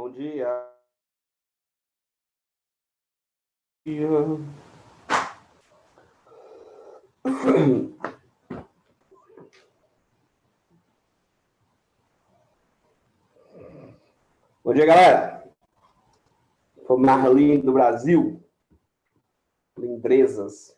Bom dia. Bom dia, galera. Foi o mais lindo do Brasil. Lindezas.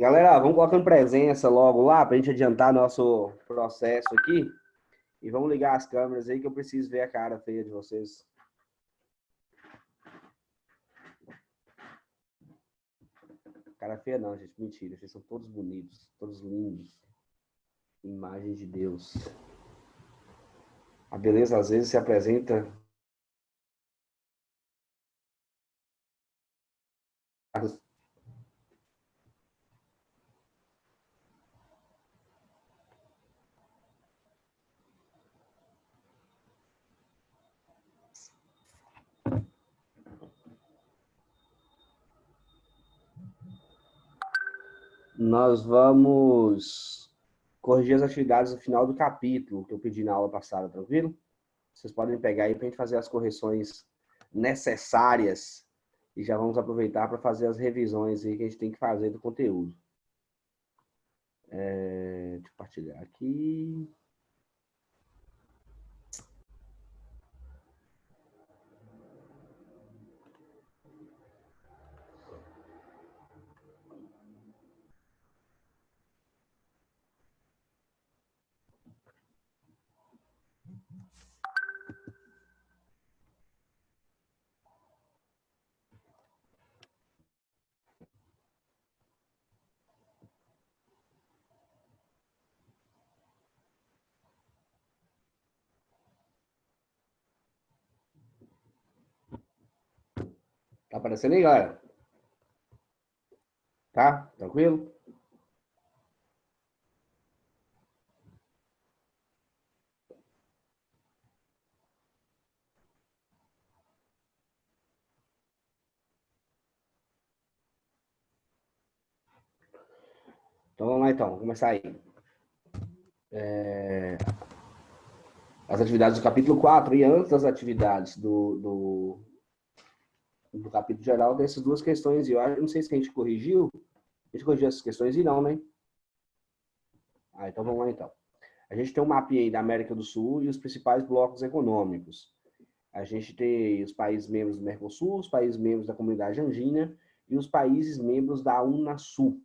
Galera, vamos colocando presença logo lá para a gente adiantar nosso processo aqui. E vamos ligar as câmeras aí que eu preciso ver a cara feia de vocês. Cara feia não, gente. Mentira. Vocês são todos bonitos, todos lindos. Imagem de Deus. A beleza às vezes se apresenta. Nós vamos corrigir as atividades no final do capítulo que eu pedi na aula passada, tranquilo? Vocês podem pegar aí para a gente fazer as correções necessárias e já vamos aproveitar para fazer as revisões aí que a gente tem que fazer do conteúdo. Deixa eu compartilhar aqui. Tá aparecendo aí, galera? Tá? Tranquilo? Então vamos lá então, vamos começar aí. As atividades do capítulo 4 e antes das atividades do capítulo geral, tem essas duas questões e eu não sei se a gente corrigiu. A gente corrigiu essas questões e não, né? Então vamos lá então. A gente tem um mapinha aí da América do Sul e os principais blocos econômicos. A gente tem os países membros do Mercosul, os países membros da Comunidade Andina e os países membros da Unasul.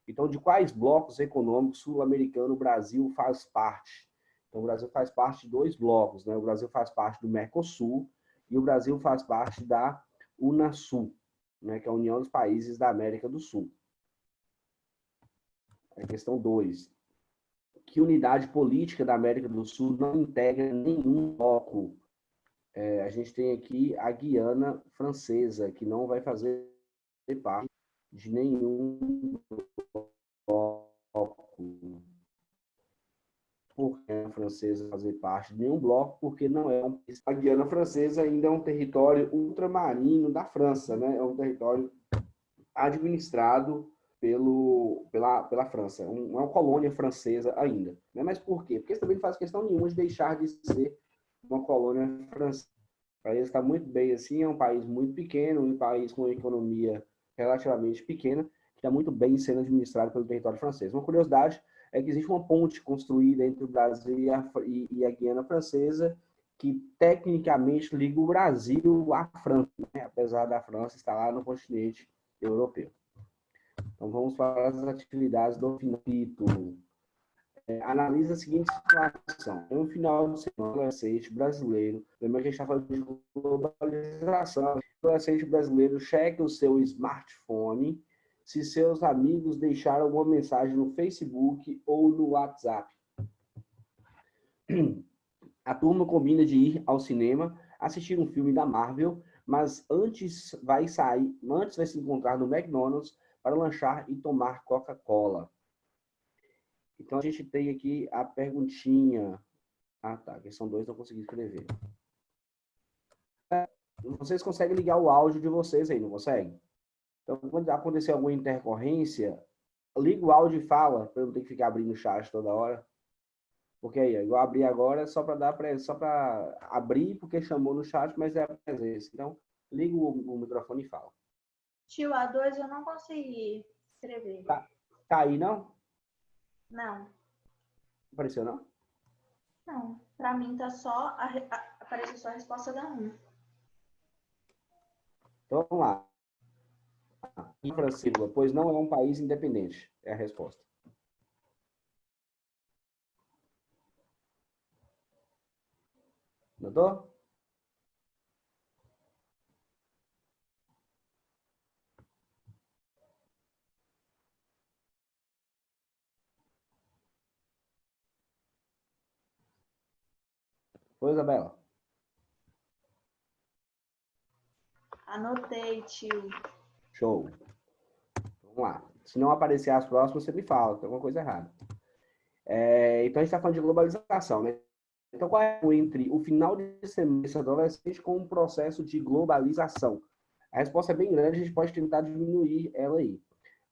Então, de quais blocos econômicos sul-americano o Brasil faz parte? Então, o Brasil faz parte de dois blocos, né? O Brasil faz parte do Mercosul e o Brasil faz parte da Unasul, né? Que é a União dos Países da América do Sul. A questão 2. Que unidade política da América do Sul não integra nenhum bloco? A gente tem aqui a Guiana Francesa, que não vai fazer parte de nenhum bloco. Por que a francesa fazer parte de nenhum bloco? Porque não é um... A Guiana Francesa ainda é um território ultramarino da França, né? É um território administrado pela França. Não é uma colônia francesa ainda. Né? Mas por quê? Porque eles também não fazem questão nenhuma de deixar de ser uma colônia francesa. O país está muito bem assim, é um país muito pequeno, um país com uma economia relativamente pequena, que está muito bem sendo administrado pelo território francês. Uma curiosidade é que existe uma ponte construída entre o Brasil e a Guiana Francesa, que tecnicamente liga o Brasil à França, né? Apesar da França estar lá no continente europeu. Então vamos para as atividades do capítulo. Analisa a seguinte situação. No final de semana, o adolescente brasileiro, lembra que a gente está falando de globalização, o adolescente brasileiro checa o seu smartphone se seus amigos deixaram alguma mensagem no Facebook ou no WhatsApp. A turma combina de ir ao cinema, assistir um filme da Marvel, mas antes vai se encontrar no McDonald's para lanchar e tomar Coca-Cola. Então, a gente tem aqui a perguntinha. Ah, tá. Questão 2 não consegui escrever. Vocês conseguem ligar o áudio de vocês aí, não conseguem? Então, quando acontecer alguma intercorrência, liga o áudio e fala, para eu não ter que ficar abrindo o chat toda hora. Porque aí, eu abri agora só para só para abrir, porque chamou no chat, mas é a presença. Então, liga o microfone e fala. Tio, a 2 eu não consegui escrever. Tá aí, não? Não. Apareceu, não? Não. Para mim tá só apareceu só a resposta da 1. Então, vamos lá. Infrancílula, pois não é um país independente. É a resposta. Notou? Foi, Isabela? Anotei, tio. Show. Vamos lá. Se não aparecer as próximas, você me fala, tem alguma coisa errada. Então, a gente está falando de globalização, né? Então, qual é o entre o final de semestre adolescente com o processo de globalização? A resposta é bem grande, a gente pode tentar diminuir ela aí.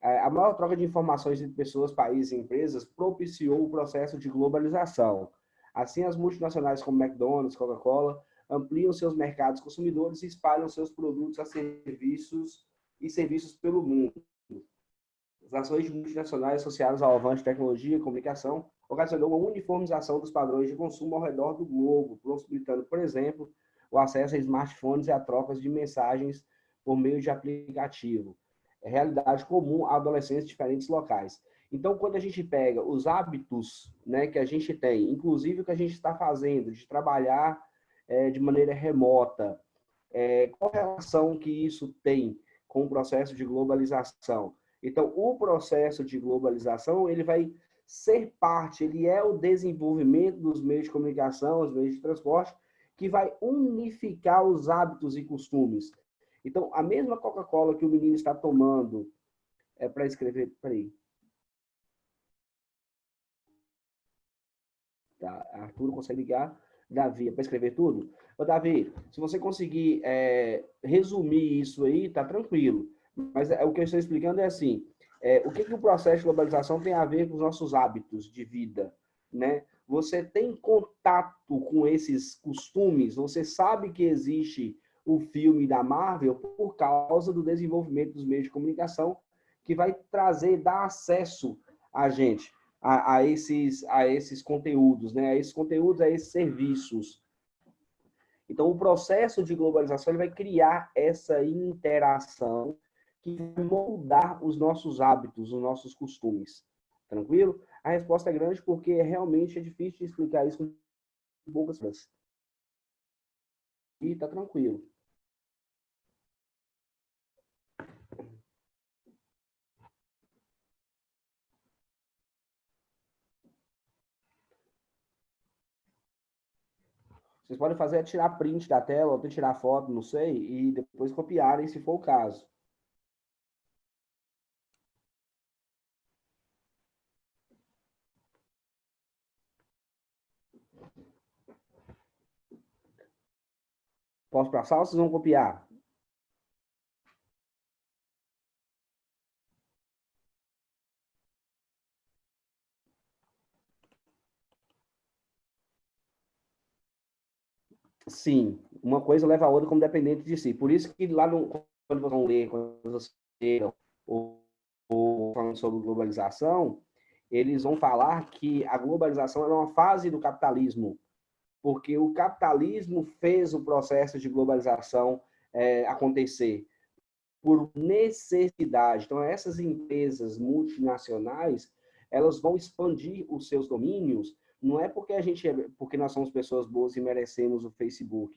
A maior troca de informações entre pessoas, países e empresas propiciou o processo de globalização. Assim, as multinacionais como McDonald's, Coca-Cola, ampliam seus mercados consumidores e espalham seus produtos e serviços pelo mundo. As ações multinacionais associadas ao avanço de tecnologia e comunicação ocasionou uma uniformização dos padrões de consumo ao redor do globo, possibilitando, por exemplo, o acesso a smartphones e a trocas de mensagens por meio de aplicativo. É realidade comum a adolescentes de diferentes locais. Então, quando a gente pega os hábitos, né, que a gente tem, inclusive o que a gente está fazendo, de trabalhar de maneira remota, qual relação que isso tem com o processo de globalização? Então, o processo de globalização, ele vai ser parte, ele é o desenvolvimento dos meios de comunicação, os meios de transporte, que vai unificar os hábitos e costumes. Então, a mesma Coca-Cola que o menino está tomando, para escrever, peraí. Tá, Arthur consegue ligar. Davi, para escrever tudo? Ô, Davi, se você conseguir resumir isso aí, tá tranquilo. Mas o que eu estou explicando é assim, o que o processo de globalização tem a ver com os nossos hábitos de vida, né? Você tem contato com esses costumes, você sabe que existe o filme da Marvel por causa do desenvolvimento dos meios de comunicação que vai trazer, dar acesso a gente a esses conteúdos, né? A esses conteúdos, a esses serviços. Então, o processo de globalização ele vai criar essa interação que vai moldar os nossos hábitos, os nossos costumes. Tranquilo? A resposta é grande porque realmente é difícil de explicar isso com poucas palavras. E tá tranquilo. Vocês podem fazer é tirar print da tela, ou até tirar foto, não sei, e depois copiarem, se for o caso. Posso passar ou vocês vão copiar? Sim, uma coisa leva a outra como dependente de si. Por isso que lá no, quando vocês vão ler, quando vocês leiram, ou falando sobre globalização, eles vão falar que a globalização é uma fase do capitalismo, porque o capitalismo fez o processo de globalização acontecer por necessidade. Então, essas empresas multinacionais, elas vão expandir os seus domínios, não é porque nós somos pessoas boas e merecemos o Facebook,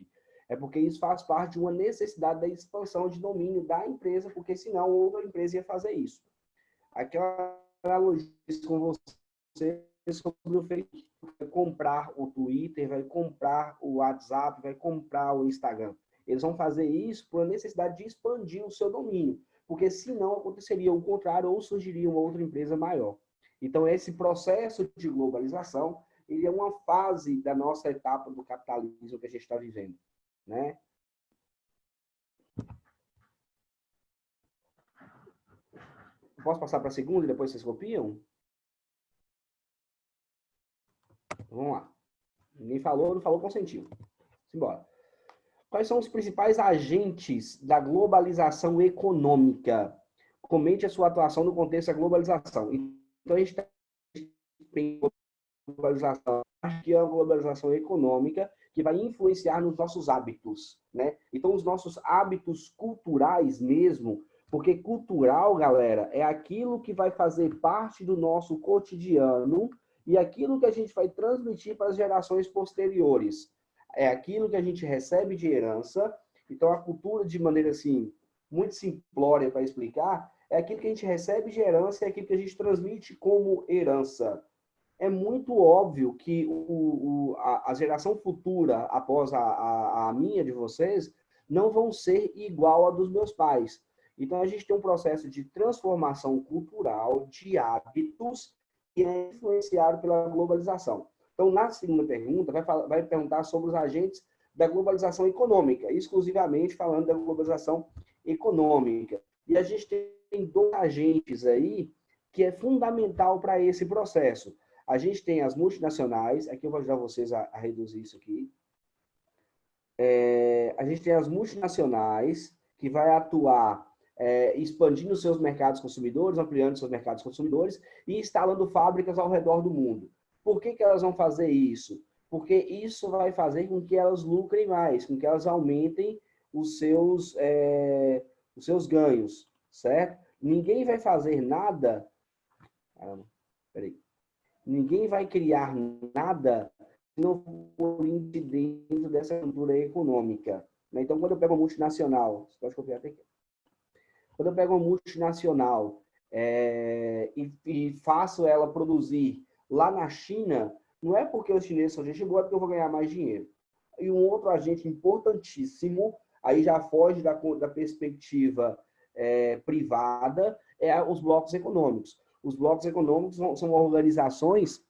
é porque isso faz parte de uma necessidade da expansão de domínio da empresa, porque senão outra empresa ia fazer isso. Aquela analogia com você sobre o Facebook, vai comprar o Twitter, vai comprar o WhatsApp, vai comprar o Instagram. Eles vão fazer isso por necessidade de expandir o seu domínio, porque senão aconteceria o contrário ou surgiria uma outra empresa maior. Então, esse processo de globalização, ele é uma fase da nossa etapa do capitalismo que a gente está vivendo, né? Posso passar para a segunda e depois vocês copiam? Vamos lá. Ninguém falou, não falou, consentiu. Simbora. Quais são os principais agentes da globalização econômica? Comente a sua atuação no contexto da globalização. Então, a gente tem globalização, acho que é a globalização econômica que vai influenciar nos nossos hábitos, né? Então, os nossos hábitos culturais mesmo, porque cultural, galera, é aquilo que vai fazer parte do nosso cotidiano e aquilo que a gente vai transmitir para as gerações posteriores. É aquilo que a gente recebe de herança. Então, a cultura, de maneira assim, muito simplória para explicar, é aquilo que a gente recebe de herança e é aquilo que a gente transmite como herança. É muito óbvio que a geração futura, após a minha, de vocês, não vão ser igual a dos meus pais. Então, a gente tem um processo de transformação cultural, de hábitos, que é influenciado pela globalização. Então, na segunda pergunta, vai perguntar sobre os agentes da globalização econômica, exclusivamente falando da globalização econômica. E a gente tem dois agentes aí que é fundamental para esse processo. A gente tem as multinacionais, aqui eu vou ajudar vocês a reduzir isso aqui. A gente tem as multinacionais, que vai atuar expandindo seus mercados consumidores, ampliando seus mercados consumidores e instalando fábricas ao redor do mundo. Por que elas vão fazer isso? Porque isso vai fazer com que elas lucrem mais, com que elas aumentem os seus ganhos, certo? Ninguém vai fazer nada... Caramba, peraí. Ninguém vai criar nada se não for dentro dessa cultura econômica. Então, quando eu pego uma multinacional, você pode copiar até aqui. Quando eu pego uma multinacional e faço ela produzir lá na China, não é porque os chineses são gente boa, é porque eu vou ganhar mais dinheiro. E um outro agente importantíssimo, aí já foge da perspectiva privada, é os blocos econômicos. Os blocos econômicos são organizações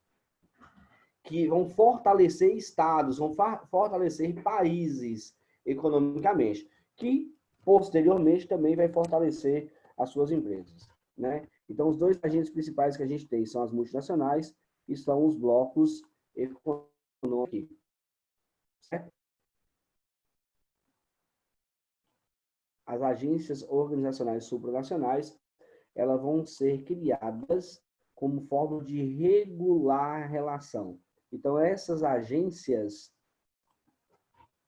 que vão fortalecer estados, vão fortalecer países economicamente, que posteriormente também vai fortalecer as suas empresas, né? Então, os dois agentes principais que a gente tem são as multinacionais e são os blocos econômicos, certo? As agências organizacionais supranacionais, elas vão ser criadas como forma de regular a relação. Então, essas agências,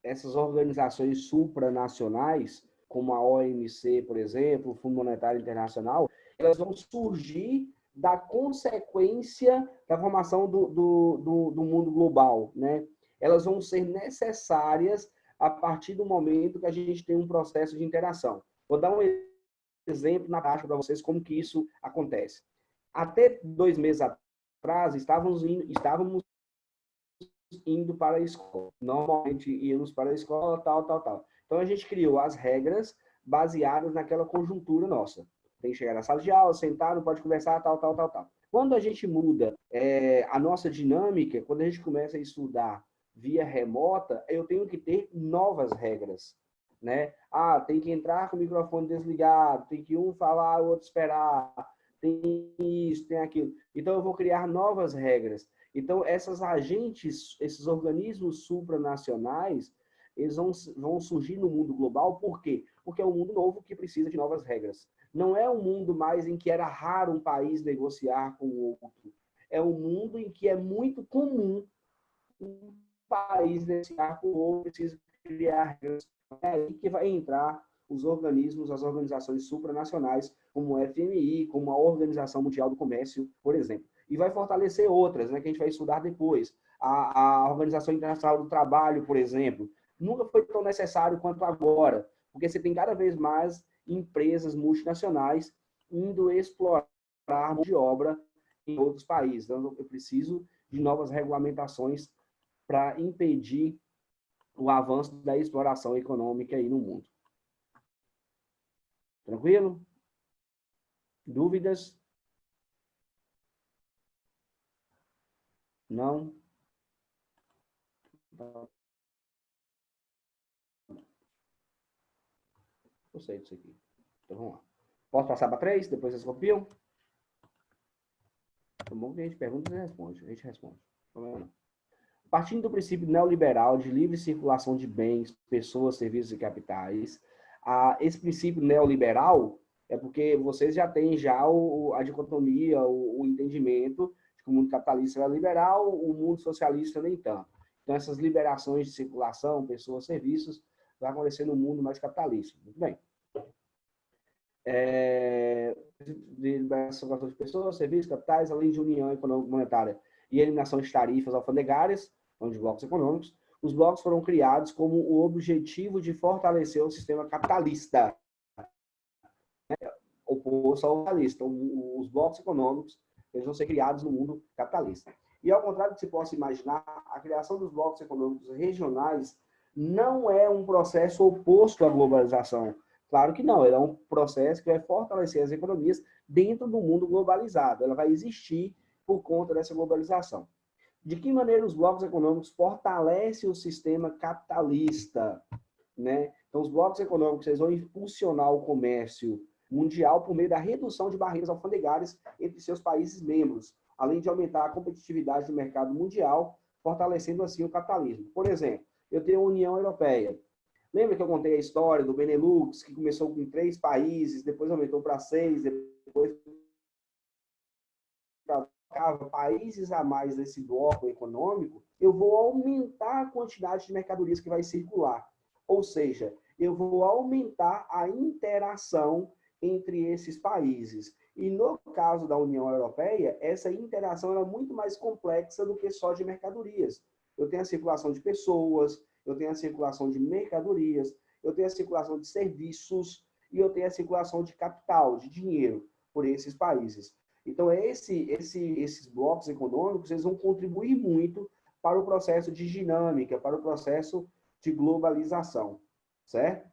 essas organizações supranacionais, como a OMC, por exemplo, o Fundo Monetário Internacional, elas vão surgir da consequência da formação do mundo global, né? Elas vão ser necessárias a partir do momento que a gente tem um processo de interação. Vou dar um exemplo na prática para vocês como que isso acontece. Até 2 meses atrás, estávamos indo para a escola. Normalmente íamos para a escola, tal. Então, a gente criou as regras baseadas naquela conjuntura nossa. Tem que chegar na sala de aula, sentar, não pode conversar, tal. Quando a gente muda a nossa dinâmica, quando a gente começa a estudar via remota, eu tenho que ter novas regras, né? Tem que entrar com o microfone desligado, tem que um falar, o outro esperar, tem isso, tem aquilo. Então, eu vou criar novas regras. Então, essas agentes, esses organismos supranacionais, eles vão surgir no mundo global, por quê? Porque é um mundo novo que precisa de novas regras. Não é um mundo mais em que era raro um país negociar com o outro. É um mundo em que é muito comum um país negociar com o outro, precisa criar regras. É aí que vai entrar os organismos, as organizações supranacionais, como o FMI, como a Organização Mundial do Comércio, por exemplo. E vai fortalecer outras, né, que a gente vai estudar depois. A Organização Internacional do Trabalho, por exemplo, nunca foi tão necessário quanto agora, porque você tem cada vez mais empresas multinacionais indo explorar mão de obra em outros países. Então, eu preciso de novas regulamentações para impedir o avanço da exploração econômica aí no mundo. Tranquilo? Dúvidas? Não? Gostei disso aqui. Então, vamos lá. Posso passar para 3? Depois vocês copiam? Tá bom que a gente pergunta e responde. A gente responde. Não. Partindo do princípio neoliberal de livre circulação de bens, pessoas, serviços e capitais, esse princípio neoliberal é porque vocês já têm já a dicotomia, o entendimento de que o mundo capitalista é liberal, o mundo socialista nem tanto. Então, essas liberações de circulação, pessoas, serviços, vai acontecer no mundo mais capitalista. Muito bem. De liberação de pessoas, serviços, capitais, além de união econômica monetária e eliminação de tarifas alfandegárias, então de blocos econômicos, os blocos foram criados como o objetivo de fortalecer o sistema capitalista, né, oposto ao capitalista. Então, os blocos econômicos eles vão ser criados no mundo capitalista. E ao contrário do que se possa imaginar, a criação dos blocos econômicos regionais não é um processo oposto à globalização. Claro que não, ela é um processo que vai fortalecer as economias dentro do mundo globalizado. Ela vai existir por conta dessa globalização. De que maneira os blocos econômicos fortalecem o sistema capitalista, né? Então, os blocos econômicos eles vão impulsionar o comércio mundial por meio da redução de barreiras alfandegárias entre seus países membros, além de aumentar a competitividade do mercado mundial, fortalecendo assim o capitalismo. Por exemplo, eu tenho a União Europeia. Lembra que eu contei a história do Benelux, que começou com 3 países, depois aumentou para 6, depois para países a mais desse bloco econômico, eu vou aumentar a quantidade de mercadorias que vai circular. Ou seja, eu vou aumentar a interação entre esses países. E no caso da União Europeia, essa interação é muito mais complexa do que só de mercadorias. Eu tenho a circulação de pessoas, eu tenho a circulação de mercadorias, eu tenho a circulação de serviços e eu tenho a circulação de capital, de dinheiro, por esses países. Então, esses blocos econômicos eles vão contribuir muito para o processo de dinâmica, para o processo de globalização, certo?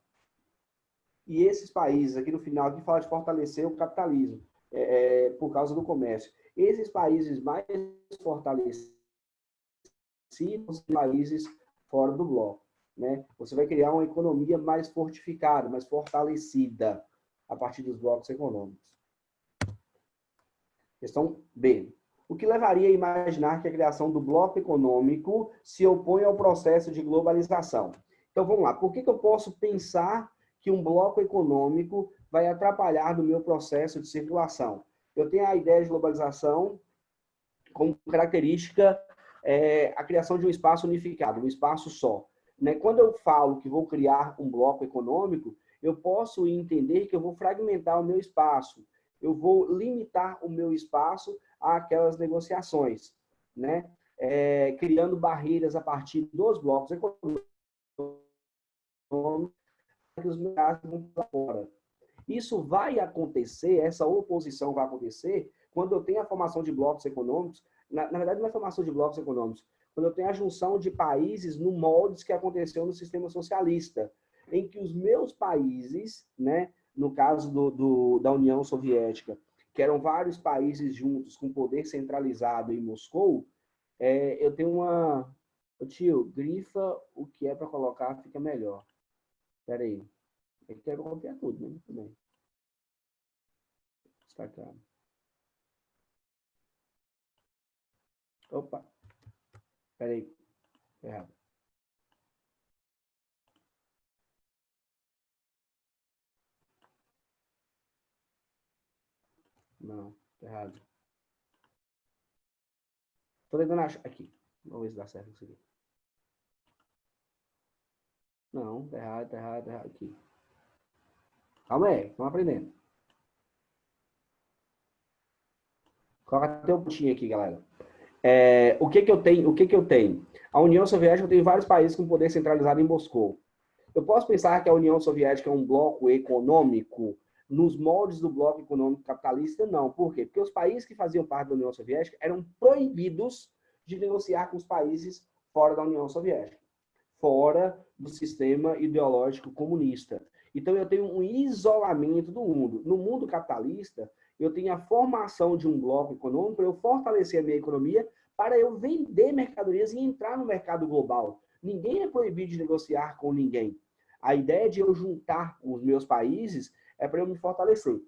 E esses países, aqui no final, aqui fala de fortalecer o capitalismo, por causa do comércio. Esses países mais fortalecidos são os países fora do bloco, né? Você vai criar uma economia mais fortificada, mais fortalecida a partir dos blocos econômicos. Questão B. O que levaria a imaginar que a criação do bloco econômico se opõe ao processo de globalização? Então, vamos lá. Por que eu posso pensar que um bloco econômico vai atrapalhar no meu processo de circulação? Eu tenho a ideia de globalização como característica a criação de um espaço unificado, um espaço só. Né? Quando eu falo que vou criar um bloco econômico, eu posso entender que eu vou fragmentar o meu espaço, eu vou limitar o meu espaço àquelas negociações, né? Criando barreiras a partir dos blocos econômicos que os mercados vão para fora. Isso vai acontecer, essa oposição vai acontecer quando eu tenho a formação de blocos econômicos, na verdade não é a formação de blocos econômicos, quando eu tenho a junção de países no moldes que aconteceu no sistema socialista, em que os meus países, né, no caso da União Soviética, que eram vários países juntos com poder centralizado em Moscou, eu tenho uma... Tio, grifa o que é para colocar, fica melhor. Espera aí. Eu quero copiar tudo, né? Também. Destacado. Opa. Espera aí. Errado. Não, tá errado. Tô tentando achar. Aqui. Vamos ver se dá certo isso aqui. Não, tá errado, tá errado, tá errado. Aqui. Calma aí, estamos aprendendo. Coloca até o pontinho aqui, galera. O que eu tenho? A União Soviética tem vários países com poder centralizado em Moscou. Eu posso pensar que a União Soviética é um bloco econômico nos moldes do bloco econômico capitalista? Não. Por quê? Porque os países que faziam parte da União Soviética eram proibidos de negociar com os países fora da União Soviética, fora do sistema ideológico comunista. Então, eu tenho um isolamento do mundo. No mundo capitalista, eu tenho a formação de um bloco econômico para eu fortalecer a minha economia, para eu vender mercadorias e entrar no mercado global. Ninguém é proibido de negociar com ninguém. A ideia de eu juntar os meus países é para eu me fortalecer.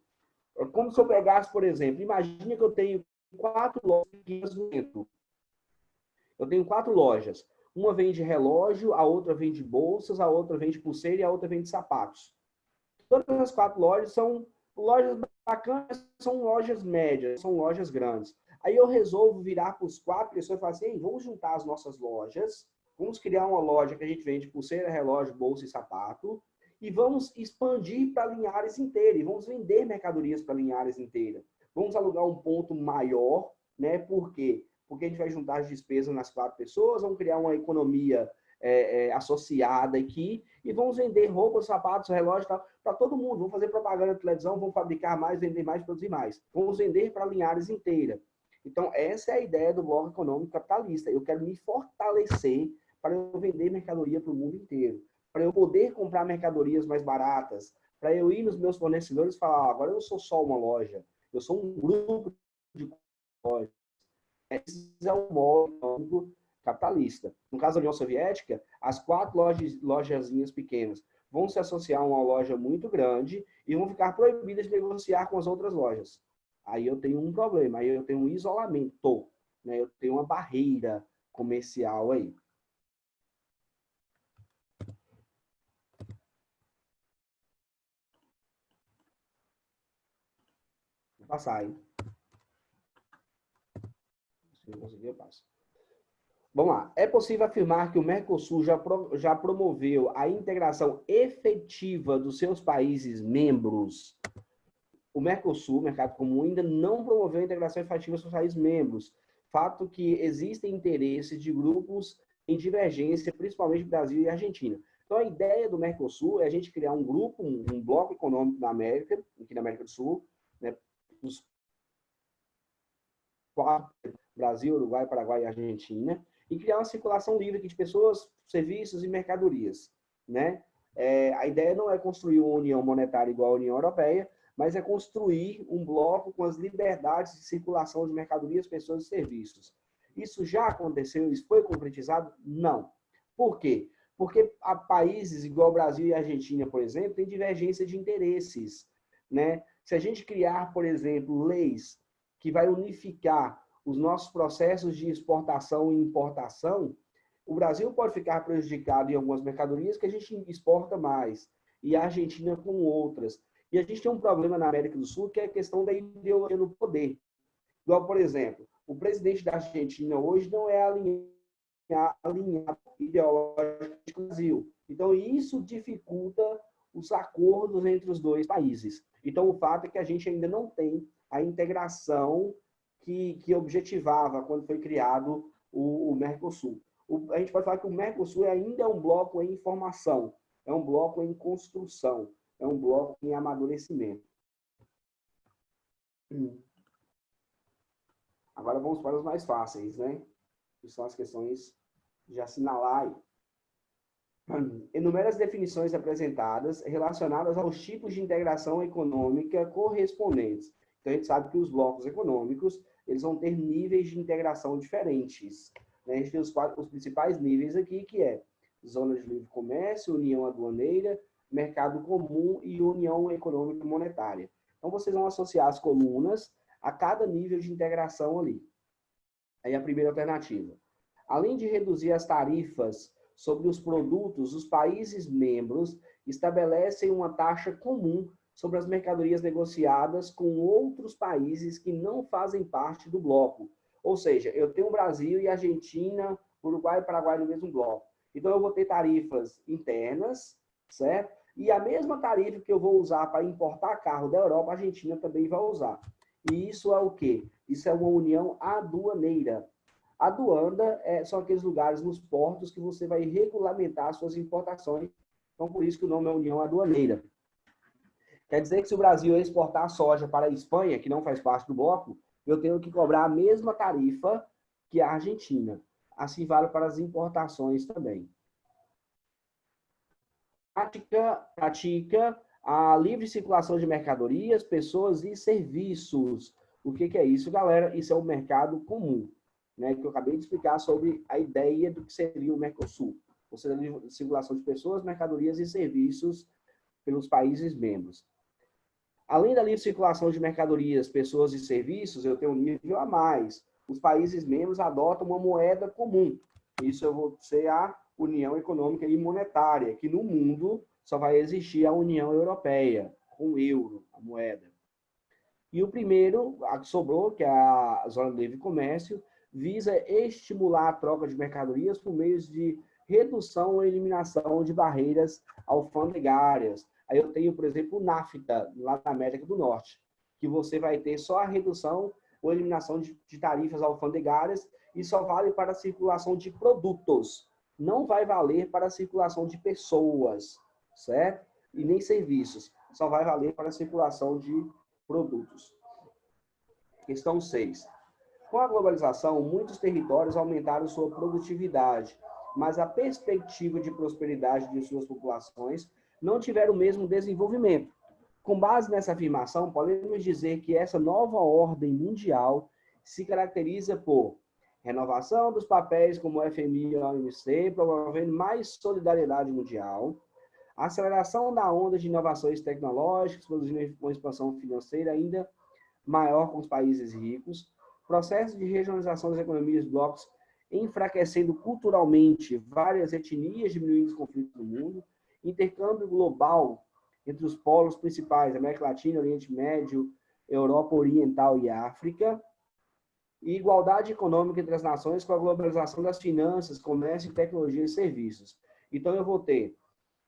Como se eu pegasse, por exemplo, imagina que eu tenho 4 lojas no centro. Eu tenho 4 lojas. Uma vende relógio, a outra vende bolsas, a outra vende pulseira e a outra vende sapatos. Todas as 4 lojas são lojas bacanas, são lojas médias, são lojas grandes. Aí eu resolvo virar para os 4 pessoas e falar assim, vamos juntar as nossas lojas, vamos criar uma loja que a gente vende pulseira, relógio, bolsa e sapato, e vamos expandir para Linhares inteira, e vamos vender mercadorias para Linhares inteira. Vamos alugar um ponto maior, né? Por quê? Porque a gente vai juntar as despesas nas 4 pessoas, vamos criar uma economia associada aqui, e vamos vender roupas, sapatos, relógios, para todo mundo. Vamos fazer propaganda de televisão, vamos fabricar mais, vender mais, produzir mais. Vamos vender para Linhares inteira. Então, essa é a ideia do bloco econômico capitalista. Eu quero me fortalecer para eu vender mercadoria para o mundo inteiro, para eu poder comprar mercadorias mais baratas, para eu ir nos meus fornecedores e falar, agora eu não sou só uma loja, eu sou um grupo de lojas. Esse é o modo econômico capitalista. No caso da União Soviética, as 4 lojazinhas pequenas vão se associar a uma loja muito grande e vão ficar proibidas de negociar com as outras lojas. Aí eu tenho um problema, aí eu tenho um isolamento, né? Eu tenho uma barreira comercial aí. Vou passar aí. Se não conseguir, eu passo. Vamos lá. É possível afirmar que o Mercosul já promoveu a integração efetiva dos seus países membros. O Mercosul, o Mercado Comum, ainda não promoveu a integração efetiva dos seus países membros. Fato que existem interesses de grupos em divergência, principalmente Brasil e Argentina. Então, a ideia do Mercosul é a gente criar um grupo, um bloco econômico na América, aqui na América do Sul, né, os 4, Brasil, Uruguai, Paraguai e Argentina, e criar uma circulação livre aqui de pessoas, serviços e mercadorias, né? A ideia não é construir uma união monetária igual à União Europeia, mas é construir um bloco com as liberdades de circulação de mercadorias, pessoas e serviços. Isso já aconteceu? Isso foi concretizado? Não. Por quê? Porque países igual Brasil e Argentina, por exemplo, têm divergência de interesses, né? Se a gente criar, por exemplo, leis que vai unificar os nossos processos de exportação e importação, o Brasil pode ficar prejudicado em algumas mercadorias que a gente exporta mais, e a Argentina com outras. E a gente tem um problema na América do Sul, que é a questão da ideologia no poder. Igual, por exemplo, o presidente da Argentina hoje não é alinhado ideologicamente com o Brasil. Então, isso dificulta os acordos entre os dois países. Então, o fato é que a gente ainda não tem a integração que objetivava quando foi criado o Mercosul. A gente pode falar que o Mercosul ainda é um bloco em formação, é um bloco em construção, é um bloco em amadurecimento. Agora vamos para os mais fáceis, né? Que são as questões de assinalar aí. Enumera as definições apresentadas relacionadas aos tipos de integração econômica correspondentes. Então, a gente sabe que os blocos econômicos eles vão ter níveis de integração diferentes. A gente tem os principais níveis aqui, que é zona de livre comércio, união aduaneira, mercado comum e união econômica e monetária. Então, vocês vão associar as colunas a cada nível de integração ali. Aí a primeira alternativa. Além de reduzir as tarifas sobre os produtos, os países membros estabelecem uma taxa comum sobre as mercadorias negociadas com outros países que não fazem parte do bloco. Ou seja, eu tenho Brasil e Argentina, Uruguai e Paraguai no mesmo bloco. Então, eu vou ter tarifas internas, certo? E a mesma tarifa que eu vou usar para importar carro da Europa, a Argentina também vai usar. E isso é o quê? Isso é uma união aduaneira. A aduana são aqueles lugares nos portos que você vai regulamentar suas importações. Então, por isso que o nome é União Aduaneira. Quer dizer que se o Brasil exportar soja para a Espanha, que não faz parte do bloco, eu tenho que cobrar a mesma tarifa que a Argentina. Assim vale para as importações também. Pratica a livre circulação de mercadorias, pessoas e serviços. O que é isso, galera? Isso é o mercado comum, né? Que eu acabei de explicar sobre a ideia do que seria o Mercosul. Ou seja, a livre circulação de pessoas, mercadorias e serviços pelos países membros. Além da livre circulação de mercadorias, pessoas e serviços, eu tenho um nível a mais. Os países membros adotam uma moeda comum. Isso eu vou ser a União Econômica e Monetária, que no mundo só vai existir a União Europeia, com o euro, a moeda. E o primeiro, a que sobrou, que é a Zona de Livre Comércio, visa estimular a troca de mercadorias por meio de redução ou eliminação de barreiras alfandegárias. Aí eu tenho, por exemplo, o NAFTA, lá na América do Norte, que você vai ter só a redução ou eliminação de tarifas alfandegárias e só vale para a circulação de produtos. Não vai valer para a circulação de pessoas, certo? E nem serviços. Só vai valer para a circulação de produtos. Questão 6. Com a globalização, muitos territórios aumentaram sua produtividade, mas a perspectiva de prosperidade de suas populações não tiveram o mesmo desenvolvimento. Com base nessa afirmação, podemos dizer que essa nova ordem mundial se caracteriza por renovação dos papéis como o FMI e a OMC, promovendo mais solidariedade mundial, aceleração da onda de inovações tecnológicas, produzindo uma expansão financeira ainda maior com os países ricos, processo de regionalização das economias de blocos, enfraquecendo culturalmente várias etnias, diminuindo os conflitos no mundo, intercâmbio global entre os polos principais, América Latina, Oriente Médio, Europa Oriental e África, e igualdade econômica entre as nações com a globalização das finanças, comércio, tecnologia e serviços. Então, eu vou ter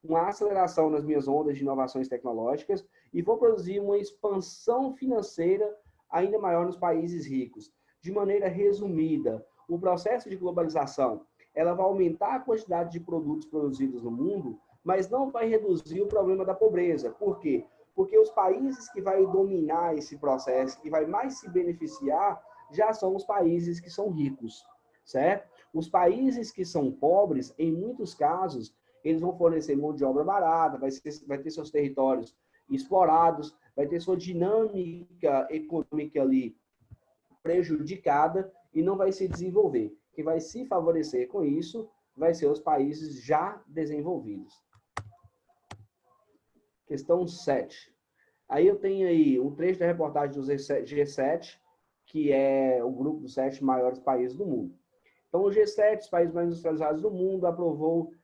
uma aceleração nas minhas ondas de inovações tecnológicas e vou produzir uma expansão financeira ainda maior nos países ricos. De maneira resumida, o processo de globalização, ela vai aumentar a quantidade de produtos produzidos no mundo, mas não vai reduzir o problema da pobreza. Por quê? Porque os países que vai dominar esse processo, que vai mais se beneficiar, já são os países que são ricos, certo? Os países que são pobres, em muitos casos, eles vão fornecer mão de obra barata, vai ter seus territórios explorados, vai ter sua dinâmica econômica ali prejudicada e não vai se desenvolver. Quem vai se favorecer com isso vai ser os países já desenvolvidos. Questão 7. Aí eu tenho aí um trecho da reportagem do G7, que é o grupo dos 7 maiores países do mundo. Então, o G7, os países mais industrializados do mundo, aprovou,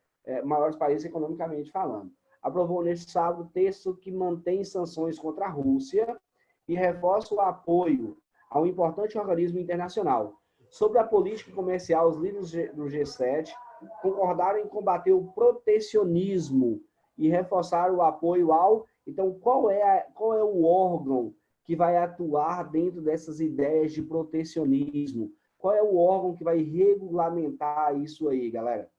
maiores países economicamente falando, aprovou neste sábado texto que mantém sanções contra a Rússia e reforça o apoio a um importante organismo internacional. Sobre a política comercial, os líderes do G7 concordaram em combater o protecionismo e reforçar o apoio ao... Então, qual é o órgão que vai atuar dentro dessas ideias de protecionismo? Qual é o órgão que vai regulamentar isso aí, galera?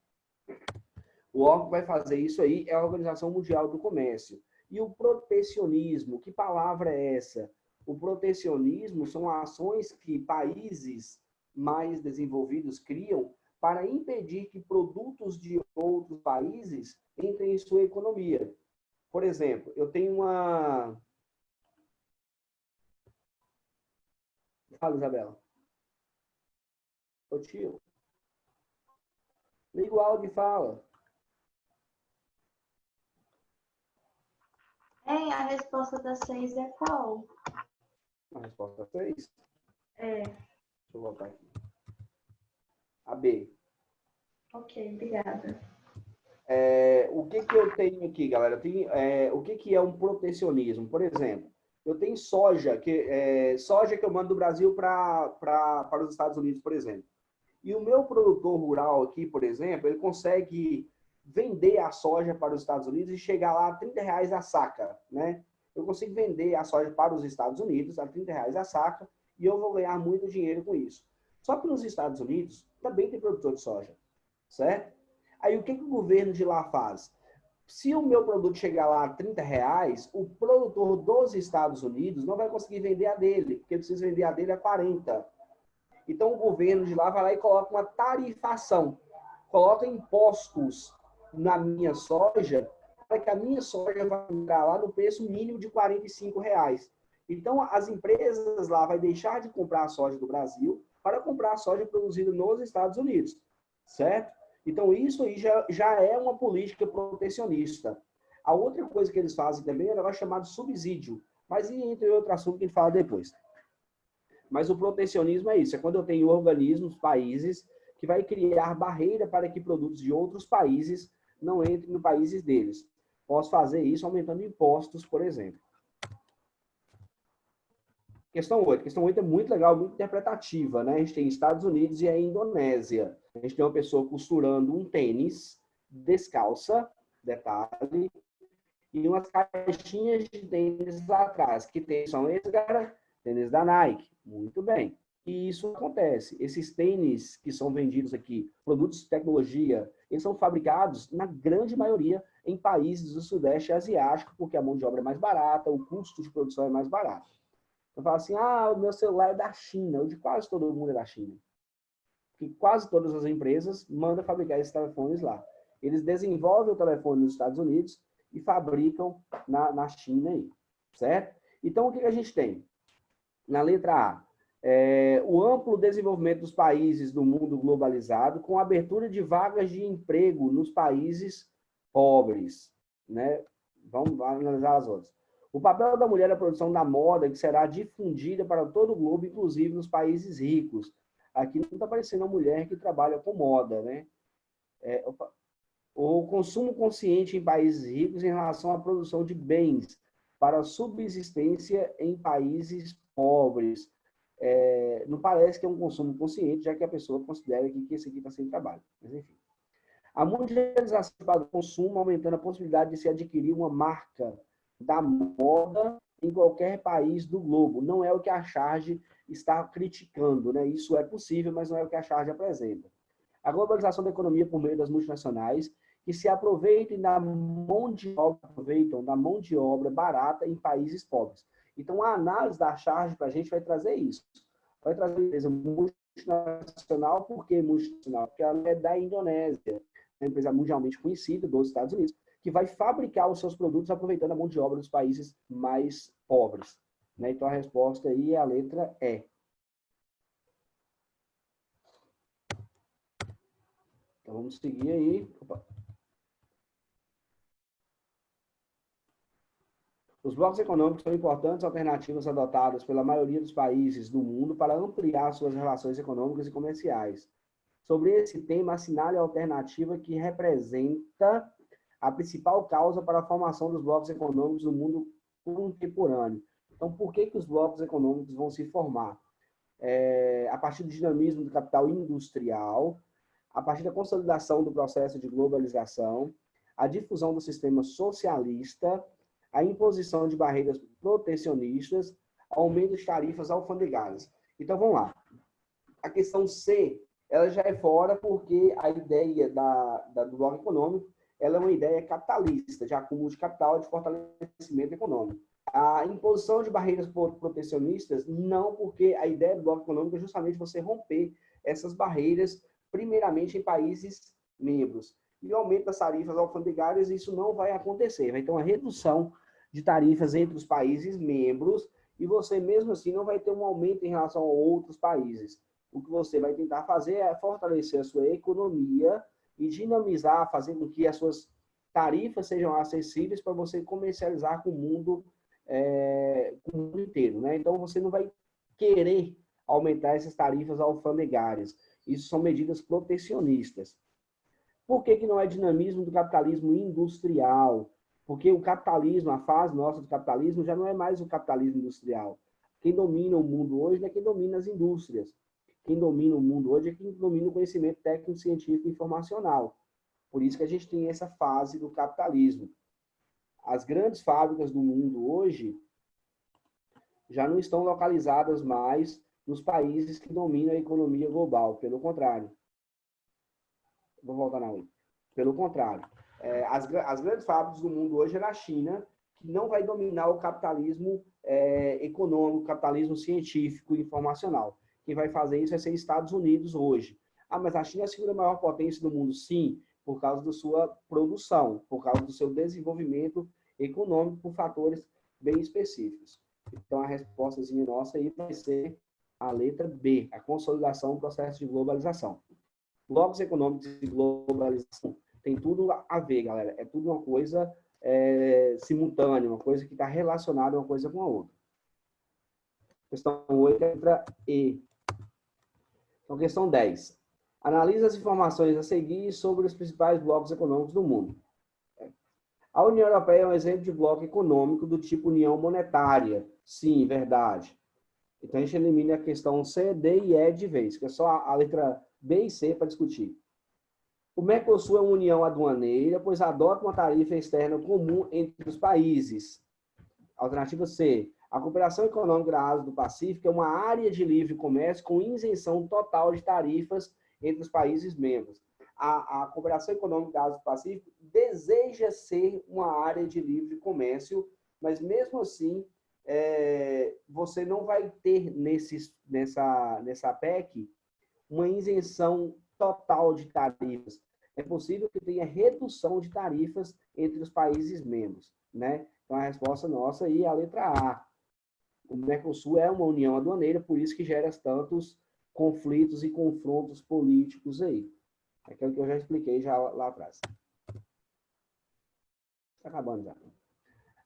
O órgão que vai fazer isso aí é a Organização Mundial do Comércio. E o protecionismo, que palavra é essa? O protecionismo são ações que países mais desenvolvidos criam para impedir que produtos de outros países entrem em sua economia. Por exemplo, eu tenho uma... Fala, Isabela. Ô tio. Liga o áudio e fala. A resposta da 6 é qual? A resposta da 6? Deixa eu voltar aqui. A B. Ok, obrigada. O que eu tenho aqui, galera? O que é um protecionismo? Por exemplo, eu tenho soja que eu mando do Brasil para os Estados Unidos, por exemplo. E o meu produtor rural aqui, por exemplo, ele consegue vender a soja para os Estados Unidos e chegar lá a R$30 a saca, né? Eu consigo vender a soja para os Estados Unidos a R$30 a saca e eu vou ganhar muito dinheiro com isso. Só que nos Estados Unidos também tem produtor de soja, certo? Aí o que o governo de lá faz? Se o meu produto chegar lá a R$30, o produtor dos Estados Unidos não vai conseguir vender a dele, porque ele precisa vender a dele a 40. Então o governo de lá vai lá e coloca uma tarifação, coloca impostos na minha soja, para que a minha soja vá entrar lá no preço mínimo de R$45. Então as empresas lá vão deixar de comprar a soja do Brasil para comprar a soja produzida nos Estados Unidos, certo? Então, isso aí já é uma política protecionista. A outra coisa que eles fazem também é um negócio chamado subsídio. Mas e entre outros assuntos que a gente fala depois. Mas o protecionismo é isso, é quando eu tenho organismos, países, que vai criar barreira para que produtos de outros países não entrem no países deles. Posso fazer isso aumentando impostos, por exemplo. Questão 8. Questão 8 é muito legal, muito interpretativa, né? A gente tem Estados Unidos e a Indonésia. A gente tem uma pessoa costurando um tênis descalça, detalhe, e umas caixinhas de tênis atrás, que são esses, cara, tênis da Nike. Muito bem. E isso acontece. Esses tênis que são vendidos aqui, produtos de tecnologia, eles são fabricados, na grande maioria, em países do Sudeste Asiático, porque a mão de obra é mais barata, o custo de produção é mais barato. Eu falo assim, o meu celular é da China. O de quase todo mundo é da China. Porque quase todas as empresas mandam fabricar esses telefones lá. Eles desenvolvem o telefone nos Estados Unidos e fabricam na China aí, certo? Então, o que a gente tem? Na letra A, o amplo desenvolvimento dos países do mundo globalizado com abertura de vagas de emprego nos países pobres, né? Vamos analisar as outras. O papel da mulher na produção da moda, que será difundida para todo o globo, inclusive nos países ricos. Aqui não está aparecendo uma mulher que trabalha com moda, né? O consumo consciente em países ricos em relação à produção de bens para a subsistência em países pobres. Não parece que é um consumo consciente, já que a pessoa considera que esse aqui está sem trabalho. Mas, enfim. A mundialização do consumo, aumentando a possibilidade de se adquirir uma marca da moda em qualquer país do globo. Não é o que a Charge está criticando, né? Isso é possível, mas não é o que a Charge apresenta. A globalização da economia por meio das multinacionais, que se aproveitam da mão de obra barata em países pobres. Então, a análise da Charge para a gente vai trazer isso. Vai trazer uma empresa multinacional. Por que multinacional? Porque ela é da Indonésia, uma empresa mundialmente conhecida dos Estados Unidos, que vai fabricar os seus produtos aproveitando a mão de obra dos países mais pobres. Né? Então, a resposta aí é a letra E. Então, vamos seguir aí. Os blocos econômicos são importantes alternativas adotadas pela maioria dos países do mundo para ampliar suas relações econômicas e comerciais. Sobre esse tema, assinale a alternativa que representa a principal causa para a formação dos blocos econômicos no mundo contemporâneo. Então, por que os blocos econômicos vão se formar? A partir do dinamismo do capital industrial, a partir da consolidação do processo de globalização, a difusão do sistema socialista, a imposição de barreiras protecionistas, aumento de tarifas alfandegárias. Então, vamos lá. A questão C, ela já é fora porque a ideia do bloco econômico ela é uma ideia capitalista, de acúmulo de capital e de fortalecimento econômico. A imposição de barreiras protecionistas, não, porque a ideia do bloco econômico é justamente você romper essas barreiras, primeiramente em países membros. E o aumento das tarifas alfandegárias, isso não vai acontecer. Vai ter uma redução de tarifas entre os países membros e você, mesmo assim, não vai ter um aumento em relação a outros países. O que você vai tentar fazer é fortalecer a sua economia e dinamizar, fazer com que as suas tarifas sejam acessíveis para você comercializar com o mundo inteiro, né? Então, você não vai querer aumentar essas tarifas alfandegárias. Isso são medidas protecionistas. Por que não é dinamismo do capitalismo industrial? Porque o capitalismo, a fase nossa do capitalismo, já não é mais o capitalismo industrial. Quem domina o mundo hoje não é quem domina as indústrias. Quem domina o mundo hoje é quem domina o conhecimento técnico, científico e informacional. Por isso que a gente tem essa fase do capitalismo. As grandes fábricas do mundo hoje já não estão localizadas mais nos países que dominam a economia global. Pelo contrário. Vou voltar na outra. Pelo contrário. As grandes fábricas do mundo hoje é na China, que não vai dominar o capitalismo econômico, o capitalismo científico e informacional. Quem vai fazer isso vai ser Estados Unidos hoje. Mas a China é a segunda maior potência do mundo? Sim, por causa da sua produção, por causa do seu desenvolvimento econômico, por fatores bem específicos. Então, a respostazinha nossa aí vai ser a letra B, a consolidação do processo de globalização. Blocos econômicos e globalização tem tudo a ver, galera. É tudo uma coisa simultânea, uma coisa que está relacionada uma coisa com a outra. Questão 8, letra E. Então, questão 10. Analisa as informações a seguir sobre os principais blocos econômicos do mundo. A União Europeia é um exemplo de bloco econômico do tipo União Monetária. Sim, verdade. Então, a gente elimina a questão C, D e E de vez, que é só a letra B e C para discutir. O Mercosul é uma união aduaneira, pois adota uma tarifa externa comum entre os países. Alternativa C. A cooperação econômica da Ásia do Pacífico é uma área de livre comércio com isenção total de tarifas entre os países membros. A cooperação econômica da Ásia do Pacífico deseja ser uma área de livre comércio, mas mesmo assim, você não vai ter nessa PEC uma isenção total de tarifas. É possível que tenha redução de tarifas entre os países membros, né? Então, a resposta nossa aí é a letra A. O Mercosul é uma união aduaneira, por isso que gera tantos conflitos e confrontos políticos aí. Aquilo que eu já expliquei já lá atrás. Está acabando já.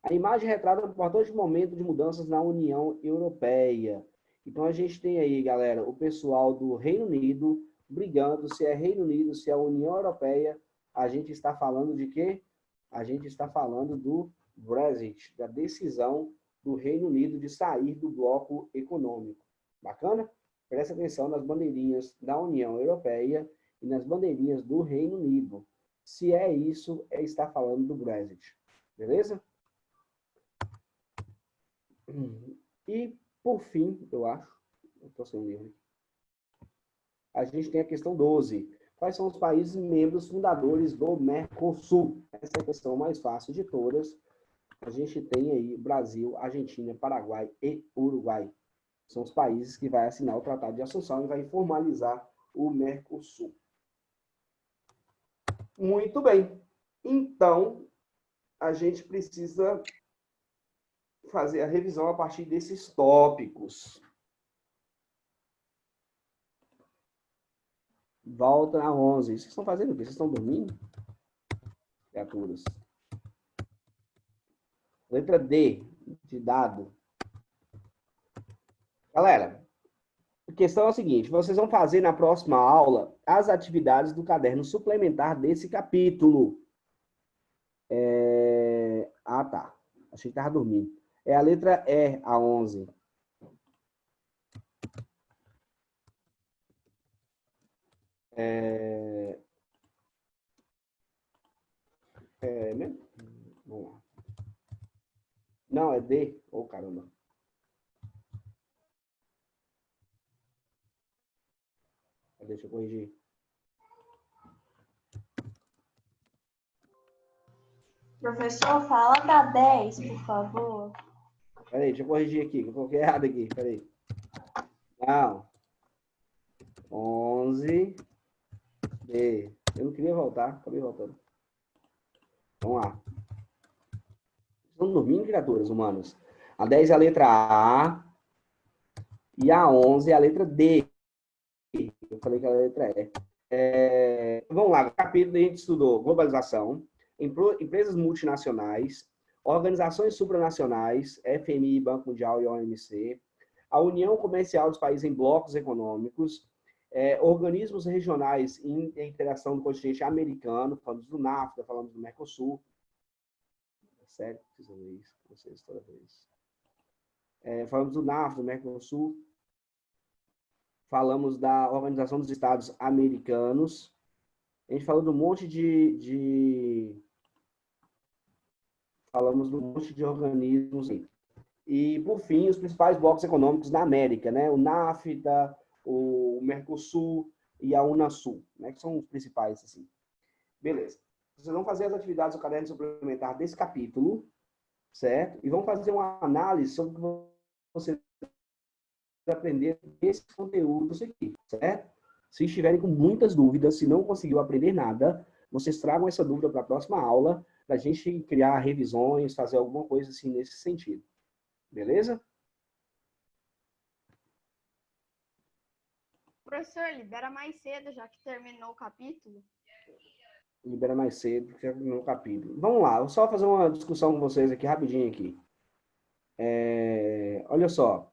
A imagem retrata um importante momento de mudanças na União Europeia. Então, a gente tem aí, galera, o pessoal do Reino Unido brigando se é Reino Unido, se é a União Europeia. A gente está falando de quê? A gente está falando do Brexit, da decisão do Reino Unido de sair do bloco econômico. Bacana? Presta atenção nas bandeirinhas da União Europeia e nas bandeirinhas do Reino Unido. Se é isso, está falando do Brexit. Beleza? E, por fim, eu acho, eu estou sem livro, a gente tem a questão 12. Quais são os países membros fundadores do Mercosul? Essa é a questão mais fácil de todas. A gente tem aí Brasil, Argentina, Paraguai e Uruguai. São os países que vai assinar o Tratado de Assunção e vai formalizar o Mercosul. Muito bem. Então, a gente precisa fazer a revisão a partir desses tópicos. Volta a 11. Vocês estão fazendo o quê? Vocês estão dormindo? Criaturas. Letra D, de dado. Galera, a questão é a seguinte. Vocês vão fazer na próxima aula as atividades do caderno suplementar desse capítulo. Ah, tá. Achei que estava dormindo. É a letra E, a 11. Mesmo? Vamos lá. Não, é D. Oh, caramba. Deixa eu corrigir. Professor, fala da 10, por favor. Peraí, deixa eu corrigir aqui, que eu coloquei errado aqui. Peraí. Não. 11. D. Eu não queria voltar, acabei voltando. Vamos lá. Estão dormindo, criaturas humanas. A 10 é a letra A. E a 11 é a letra D. Eu falei que a letra E. Vamos lá, o capítulo a gente estudou globalização, empresas multinacionais, organizações supranacionais, FMI, Banco Mundial e OMC, a União Comercial dos Países em Blocos Econômicos, organismos regionais em interação do continente americano, falamos do NAFTA, falamos do Mercosul. Sério, preciso ver isso com vocês toda vez. Falamos do NAFTA, do Mercosul. Falamos da Organização dos Estados Americanos. A gente falou de um monte falamos de um monte de organismos. E, por fim, os principais blocos econômicos da América, né? O NAFTA, o Mercosul e a Unasul, né? Que são os principais, assim. Beleza. Vocês vão fazer as atividades do caderno suplementar desse capítulo, certo? E vão fazer uma análise sobre o que vocês aprender esse conteúdo aqui, certo? Se estiverem com muitas dúvidas, se não conseguiu aprender nada, vocês tragam essa dúvida para a próxima aula, para a gente criar revisões, fazer alguma coisa assim nesse sentido. Beleza? Professor, libera mais cedo, já que terminou o capítulo. Libera mais cedo que no capítulo. Vamos lá, vou só fazer uma discussão com vocês aqui, rapidinho aqui. Olha só.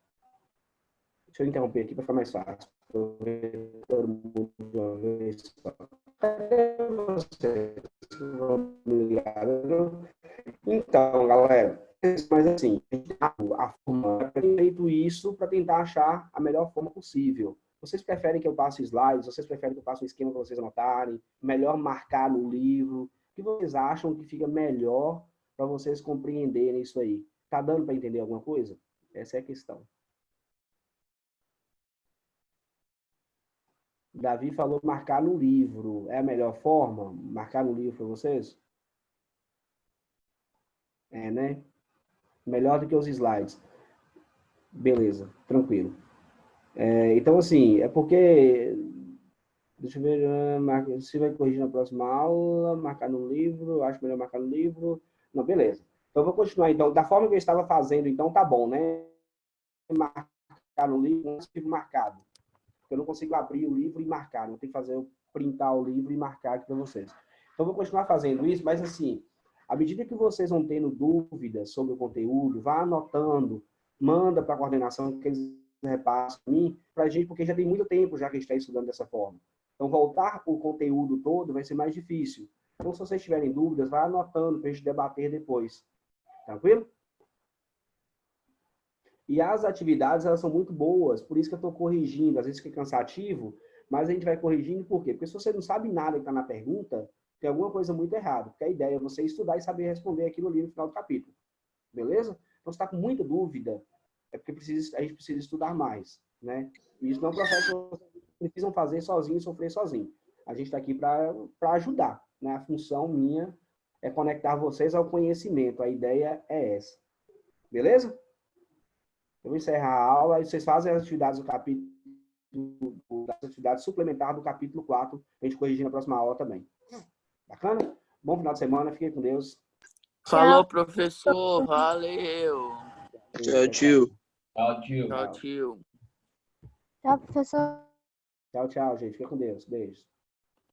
Deixa eu interromper aqui para ficar mais fácil. Todo mundo de uma vez só. Cadê vocês? Então, galera, mas assim, a forma é feito isso para tentar achar a melhor forma possível. Vocês preferem que eu passe slides? Vocês preferem que eu faça um esquema para vocês anotarem? Melhor marcar no livro? O que vocês acham que fica melhor para vocês compreenderem isso aí? Tá dando para entender alguma coisa? Essa é a questão. Davi falou marcar no livro. É a melhor forma? Marcar no livro para vocês? É, né? Melhor do que os slides. Beleza, tranquilo. Então, assim, é porque... Deixa eu ver, se vai corrigir na próxima aula, marcar no livro, acho melhor marcar no livro. Não, beleza. Então, eu vou continuar, então, da forma que eu estava fazendo, então, tá bom, né? Marcar no livro, um livro marcado. Eu não consigo abrir o livro e marcar, não tem que fazer eu printar o livro e marcar aqui para vocês. Então, eu vou continuar fazendo isso, mas assim, à medida que vocês vão tendo dúvidas sobre o conteúdo, vá anotando, manda para a coordenação que eles repassam para mim, para a gente, porque já tem muito tempo já que a gente está estudando dessa forma. Então, voltar o conteúdo todo vai ser mais difícil. Então, se vocês tiverem dúvidas, vá anotando para a gente debater depois. Tranquilo? E as atividades, elas são muito boas, por isso que eu estou corrigindo. Às vezes fica cansativo, mas a gente vai corrigindo por quê? Porque se você não sabe nada que está na pergunta, tem alguma coisa muito errada. Porque a ideia é você estudar e saber responder aquilo ali no final do capítulo. Beleza? Então, se está com muita dúvida, é porque a gente precisa estudar mais. Né? E isso não é um processo que vocês precisam fazer sozinho, sofrer sozinho. A gente está aqui para ajudar. Né? A função minha é conectar vocês ao conhecimento. A ideia é essa. Beleza? Eu vou encerrar a aula e vocês fazem as atividades do capítulo, das atividades suplementares do capítulo 4, a gente corrigir na próxima aula também. Bacana? Bom final de semana, fiquem com Deus. Falou, professor. Valeu. Tchau, tio. Tchau, tio. Tchau, professor. Tchau, tchau, gente. Fica com Deus. Beijo.